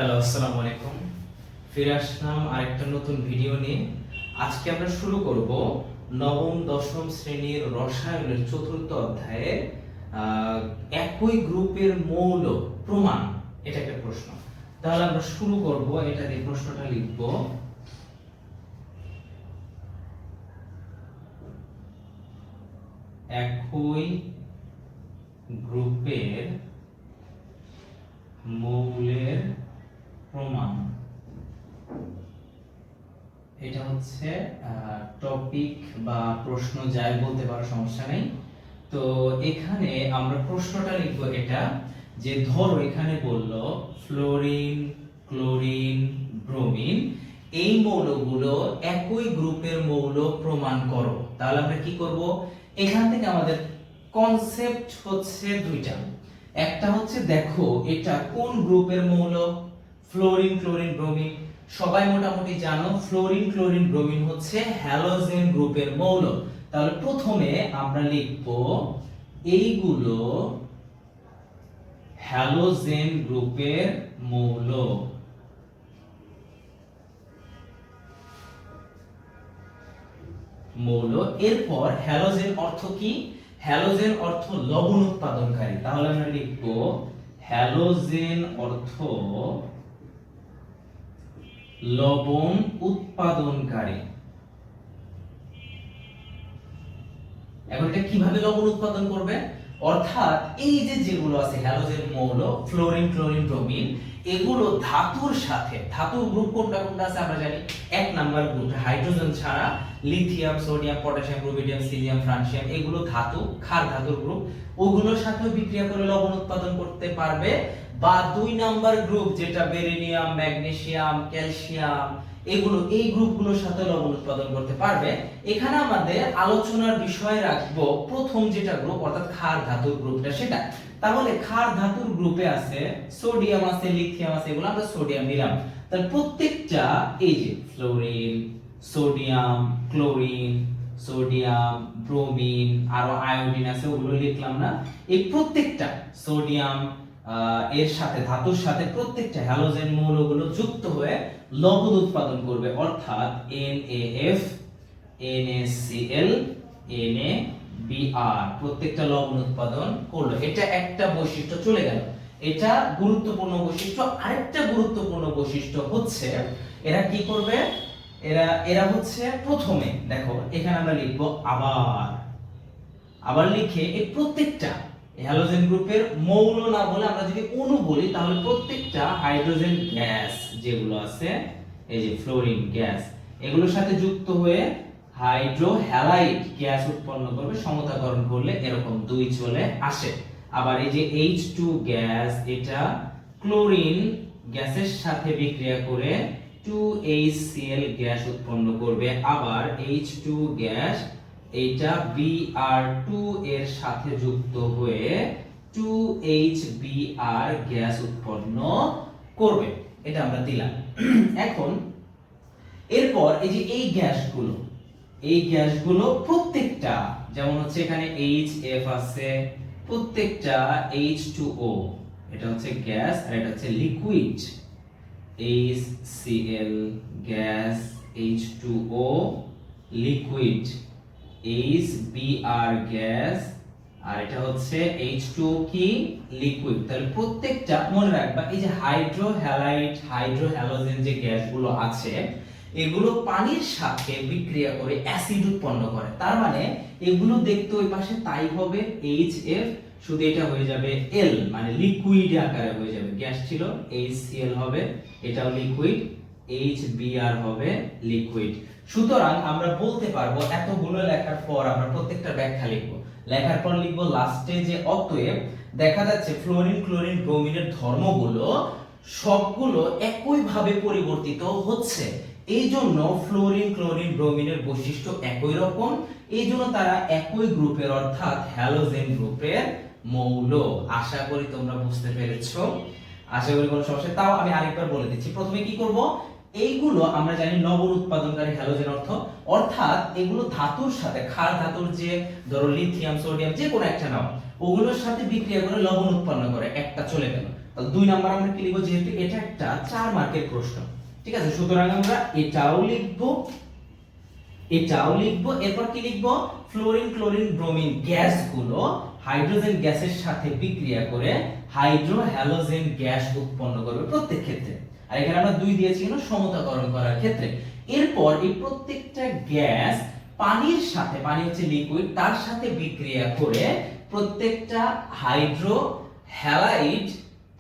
Hello, আসসালামু আলাইকুম। ফিরে আসলাম আরেকটা নতুন ভিডিও নিয়ে। আজকে আমরা শুরু করব নবম দশম শ্রেণীর রসায়নের চতুর্থ অধ্যায়ে একই গ্রুপের মৌল প্রমাণ, এটা একটা প্রশ্ন। তাহলে আমরা শুরু করব, এটা দিয়ে প্রশ্নটা লিখব। একই গ্রুপের মৌলের প্রমাণ, এটা হচ্ছে টপিক বা প্রশ্ন যাই বলতে পারো, সমস্যা নেই। তো এখানে আমরা প্রশ্নটা লিখবো এটা, যে ধরো এখানে বললো ফ্লোরিন, ক্লোরিন, ব্রোমিন এই মৌলগুলো একই গ্রুপের মৌল প্রমাণ করো। তাহলে আমরা কি করব, এখান থেকে আমাদের কনসেপ্ট হচ্ছে দুইটা। একটা হচ্ছে দেখো এটা কোন গ্রুপের মৌল, ফ্লোরিন, ক্লোরিন, ব্রোমিন। সবাই মোটামুটি জানো ফ্লোরিন, ক্লোরিন, ব্রোমিন হচ্ছে হ্যালোজেন গ্রুপের মৌল। তাহলে প্রথমে আমরা লিখব এইগুলো হ্যালোজেন গ্রুপের মৌল। এরপর হ্যালোজেন অর্থ কি? হ্যালোজেন অর্থ লবণ উৎপাদনকারী। তাহলে আমরা লিখব হ্যালোজেন অর্থ লবণ উৎপাদনকারী। এখন এটা কিভাবে লবণ উৎপাদন করবে? অর্থাৎ এই যে যেগুলো আছে হ্যালোজেন মৌল, ফ্লোরিন, ক্লোরিন, ব্রোমিন, এগুলো ধাতুর সাথে, ধাতুর গ্রুপ কোনটা কোনটা আছে আমরা জানি। এক নাম্বার গ্রুপ হাইড্রোজেন ছাড়া লিথিয়াম, সোডিয়াম, পটাশিয়াম, রুবিডিয়াম, সিলিয়াম, ফ্রান্সিয়াম, এগুলো ধাতু, ক্ষার ধাতুর গ্রুপ। ওগুলোর সাথে বিক্রিয়া করে লবণ উৎপাদন করতে পারবে। বা দুই নাম্বার গ্রুপ যেটা বেরিলিয়াম, ম্যাগনেসিয়াম, ক্যালসিয়াম, এগুলো এই গ্রুপগুলোর সাথে লবণ উৎপাদন করতে পারবে। এখানে আমাদের আলোচনার বিষয় রাখবো প্রথম যেটা গ্রুপ, অর্থাৎ ক্ষার ধাতুর গ্রুপটা, সেটা। তাহলে ক্ষার ধাতুর গ্রুপে আছে সোডিয়াম আছে, লিথিয়াম আছে, এগুলো আমরা সোডিয়াম নিলাম। তাহলে প্রত্যেকটা এই যে fluorine, sodium, chlorine, sodium, bromine, আরো আয়োডিন আছে, ওগুলো লিখলাম না। এই প্রত্যেকটা সোডিয়াম এর সাথে, ধাতুর সাথে প্রত্যেকটা হ্যালোজেন মৌলগুলো যুক্ত হয়ে লবণ উৎপাদন করবে, অর্থাৎ NaF, NaCl, NaBr, প্রত্যেকটা লবণ উৎপাদন করলো। এটা একটা বৈশিষ্ট্য চলে গেল, এটা গুরুত্বপূর্ণ বৈশিষ্ট্য। আরেকটা গুরুত্বপূর্ণ বৈশিষ্ট্য হচ্ছে এরা কি করবে, এরা হচ্ছে প্রথমে দেখো এখানে আমরা লিখবো আবার লিখে এই প্রত্যেকটা হ্যালোজেন গ্রুপের মৌল না বলে আমরা যদি অণু বলি, তাহলে প্রত্যেকটা হাইড্রোজেন গ্যাস যেগুলো আছে, এই যে ফ্লোরিন গ্যাস, এগুলোর সাথে যুক্ত হয়ে হাইড্রোহ্যালাইড গ্যাস উৎপন্ন করবে। সমতাকরণ করলে এরকম দুই চলে আসে। আবার এই যে H2 গ্যাস, এটা ক্লোরিন গ্যাসের সাথে বিক্রিয়া করে 2HCl গ্যাস উৎপন্ন করবে। আবার H2 গ্যাস এটা Br2 এর সাথে যুক্ত হয়ে 2HBr গ্যাস উৎপন্ন করবে। এটা আমরা দিলাম। এখন এরপর এই যে এই গ্যাসগুলো প্রত্যেকটা, যেমন হচ্ছে এখানে HF আছে, প্রত্যেকটা H2O, এটা হচ্ছে গ্যাস আর এটা হচ্ছে liquid. HCl gas, H2O liquid, HBr gas, আর এটা হচ্ছে H2O কি লিকুইড। তাহলে প্রত্যেকটা মনে রাখবা, এই যে হাইড্রোহ্যালাইড, হাইড্রোহ্যালোজেন যে গ্যাসগুলো আছে, এগুলো পানির সাথে বিক্রিয়া করে অ্যাসিড উৎপন্ন করে। তার মানে এগুলো দেখতে ওই পাশে তাই হবে HF, শুধু এটা হয়ে যাবে L, মানে লিকুইড আকারে হয়ে যাবে। গ্যাস ছিল HCl হবে, এটাও লিকুইড, HBr হবে লিকুইড। সুতরাং আমরা বলতে পারবো এতগুলো লেখার পর আমরা প্রত্যেকটা ব্যাখ্যা লিখবো। লেখার পর লিখবো লাস্টে যে অতএব দেখা যাচ্ছে ফ্লোরিন, ক্লোরিন, ব্রোমিনের ধর্মগুলো সবগুলো একই ভাবে পরিবর্তিত হচ্ছে। এই জন্য ফ্লোরিন, ক্লোরিন, ব্রোমিনের বৈশিষ্ট্য একই রকম, এই জন্য তারা একই গ্রুপের, অর্থাৎ হ্যালোজেন গ্রুপের মৌল। আশা করি তোমরা বুঝতে পেরেছো, আশা করি কোনো সমস্যা। তাও আমি আরেকবার বলে দিচ্ছি। প্রথমে কি করব, এইগুলো আমরা জানি লবণ উৎপাদনকারী হ্যালোজেন অর্থাৎ এগুলো ধাতুর সাথে, ক্ষার ধাতুর যে ধরো লিথিয়াম, সোডিয়াম, যে কোনো একটা নাও, ওগুলোর সাথে বিক্রিয়া করে লবণ উৎপন্ন করে, একটা চলে গেল। তাহলে 2 নাম্বার আমরা কি লিখব, যেহেতু এটা একটা 4 মার্কের প্রশ্ন, ঠিক আছে, সুতরাং আমরা এটাও লিখব, এরপর কি লিখব, ফ্লোরিন ক্লোরিন ব্রোমিন গ্যাসগুলো হাইড্রোজেন গ্যাসের সাথে বিক্রিয়া করে হাইড্রো হ্যালোজেন গ্যাস উৎপন্ন করবে প্রত্যেক ক্ষেত্রে। আর এখানে আমরা 2 দিয়েছি কেন, সমতাকরণ করার ক্ষেত্রে। এরপর এই প্রত্যেকটা গ্যাস পানির সাথে, পানি হচ্ছে লিকুইড, তার সাথে বিক্রিয়া করে প্রত্যেকটা হাইড্রো হ্যালাইড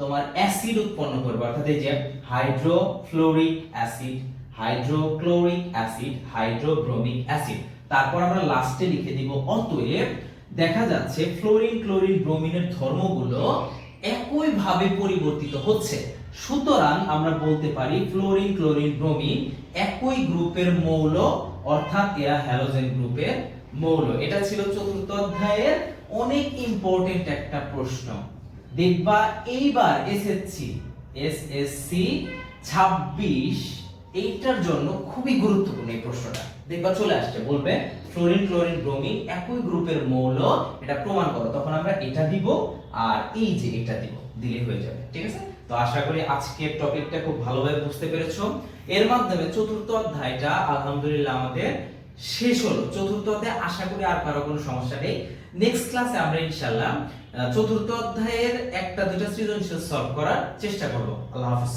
তোমার অ্যাসিড উৎপন্ন করবে, অর্থাৎ এই যে hydrofluoric acid, hydrochloric acid, হাইড্রোব্রোমিক acid. তারপর আমরা লাস্টে লিখে দিব অতএব দেখা যাচ্ছে ফ্লোরিন ক্লোরিন ব্রোমিনের ধর্মগুলো একই ভাবে পরিবর্তিত হচ্ছে, সুতরাং আমরা বলতে পারি ফ্লোরিন ক্লোরিন ব্রোমিন একই গ্রুপের মৌল, অর্থাৎ এরা হ্যালোজেন গ্রুপের মৌল। এটা ছিল চতুর্থ অধ্যায়ের অনেক ইম্পর্টেন্ট একটা প্রশ্ন। দেখবা এইবার এসএসসি 26 এইটার জন্য খুবই গুরুত্বপূর্ণ এই প্রশ্নটা। দেখবা চলে আসছে, বলবে ফ্লোরিন ক্লোরিন ব্রোমিন একই গ্রুপের মৌল, এটা প্রমাণ করো। তখন আমরা এটা দিব আর এই যে এটা দিব, দিলে হয়ে যাবে, ঠিক আছে। তো আশা করি আজকের টপিকটা খুব ভালোভাবে বুঝতে পেরেছো। এর মাধ্যমে চতুর্থ অধ্যায়টা আলহামদুলিল্লাহ আমাদের শেষ হলো। চতুর্থ অধ্যায়ে আশা করি আর কারো কোনো সমস্যা নেই। নেক্সট ক্লাসে আমরা ইনশাআল্লাহ চতুর্থ অধ্যায়ের একটা দুটো সৃজনশীল সলভ করার চেষ্টা করব। আল্লাহ হাফেজ।